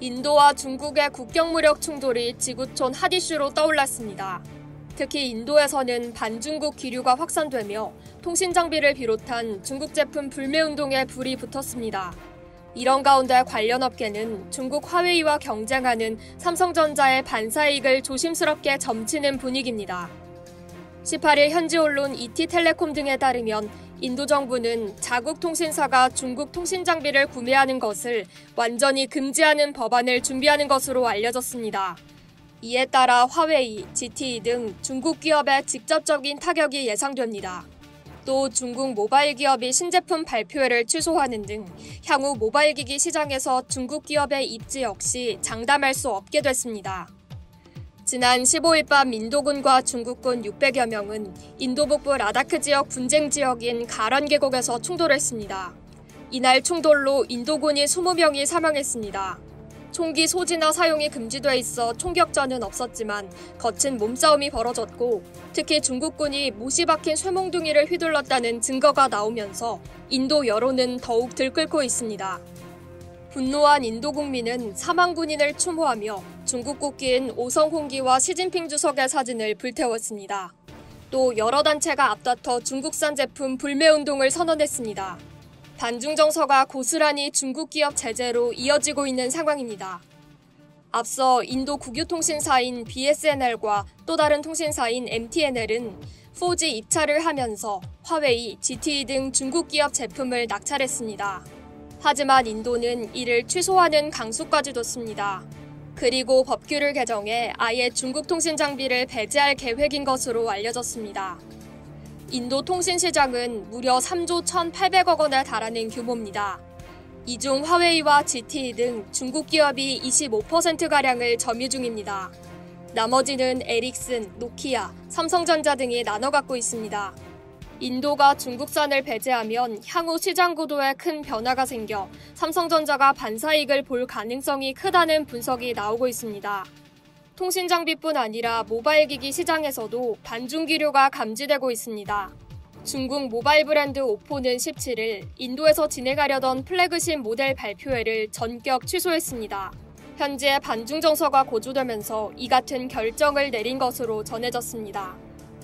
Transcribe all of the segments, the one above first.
인도와 중국의 국경 무력 충돌이 지구촌 핫 이슈로 떠올랐습니다. 특히 인도에서는 반중국 기류가 확산되며 통신 장비를 비롯한 중국 제품 불매 운동에 불이 붙었습니다. 이런 가운데 관련 업계는 중국 화웨이와 경쟁하는 삼성전자의 반사이익을 조심스럽게 점치는 분위기입니다. 18일 현지 언론 ET텔레콤 등에 따르면 인도 정부는 자국 통신사가 중국 통신 장비를 구매하는 것을 완전히 금지하는 법안을 준비하는 것으로 알려졌습니다. 이에 따라 화웨이, ZTE 등 중국 기업에 직접적인 타격이 예상됩니다. 또 중국 모바일 기업이 신제품 발표회를 취소하는 등 향후 모바일 기기 시장에서 중국 기업의 입지 역시 장담할 수 없게 됐습니다. 지난 15일 밤 인도군과 중국군 600여 명은 인도 북부 라다크 지역 분쟁 지역인 가란 계곡에서 충돌했습니다. 이날 충돌로 인도군이 20명이 사망했습니다. 총기 소지나 사용이 금지돼 있어 총격전은 없었지만 거친 몸싸움이 벌어졌고 특히 중국군이 못이 박힌 쇠몽둥이를 휘둘렀다는 증거가 나오면서 인도 여론은 더욱 들끓고 있습니다. 분노한 인도 국민은 사망 군인을 추모하며 중국 국기인 오성홍기와 시진핑 주석의 사진을 불태웠습니다. 또 여러 단체가 앞다퉈 중국산 제품 불매 운동을 선언했습니다. 반중 정서가 고스란히 중국 기업 제재로 이어지고 있는 상황입니다. 앞서 인도 국유통신사인 BSNL과 또 다른 통신사인 MTNL은 4G 입찰을 하면서 화웨이, ZTE 등 중국 기업 제품을 낙찰했습니다. 하지만 인도는 이를 취소하는 강수까지 뒀습니다. 그리고 법규를 개정해 아예 중국 통신 장비를 배제할 계획인 것으로 알려졌습니다. 인도 통신 시장은 무려 3조 1,800억 원에 달하는 규모입니다. 이 중 화웨이와 ZTE 등 중국 기업이 25%가량을 점유 중입니다. 나머지는 에릭슨, 노키아, 삼성전자 등이 나눠 갖고 있습니다. 인도가 중국산을 배제하면 향후 시장 구도에 큰 변화가 생겨 삼성전자가 반사이익을 볼 가능성이 크다는 분석이 나오고 있습니다. 통신 장비뿐 아니라 모바일 기기 시장에서도 반중 기류가 감지되고 있습니다. 중국 모바일 브랜드 오포는 17일 인도에서 진행하려던 플래그십 모델 발표회를 전격 취소했습니다. 현재 반중 정서가 고조되면서 이 같은 결정을 내린 것으로 전해졌습니다.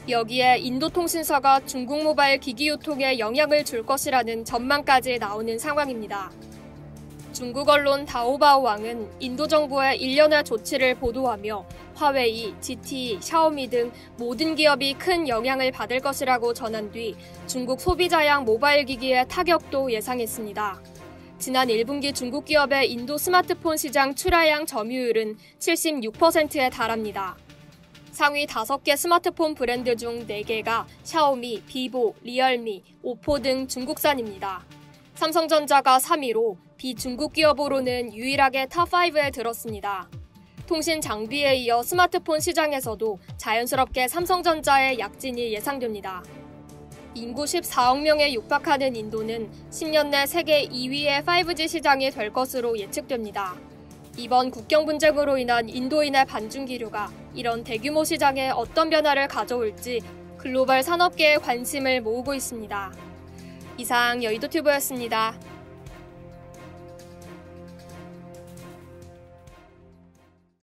여기에 인도 통신사가 중국 모바일 기기 유통에 영향을 줄 것이라는 전망까지 나오는 상황입니다. 중국 언론 다오바오왕은 인도 정부의 일련의 조치를 보도하며 화웨이, ZTE, 샤오미 등 모든 기업이 큰 영향을 받을 것이라고 전한 뒤 중국 소비자용 모바일 기기의 타격도 예상했습니다. 지난 1분기 중국 기업의 인도 스마트폰 시장 출하량 점유율은 76%에 달합니다. 상위 5개 스마트폰 브랜드 중 4개가 샤오미, 비보, 리얼미, 오포 등 중국산입니다. 삼성전자가 3위로 비중국 기업으로는 유일하게 탑5에 들었습니다. 통신 장비에 이어 스마트폰 시장에서도 자연스럽게 삼성전자의 약진이 예상됩니다. 인구 14억 명에 육박하는 인도는 10년 내 세계 2위의 5G 시장이 될 것으로 예측됩니다. 이번 국경 분쟁으로 인한 인도인의 반중 기류가 이런 대규모 시장에 어떤 변화를 가져올지 글로벌 산업계의 관심을 모으고 있습니다. 이상 여의도튜브였습니다.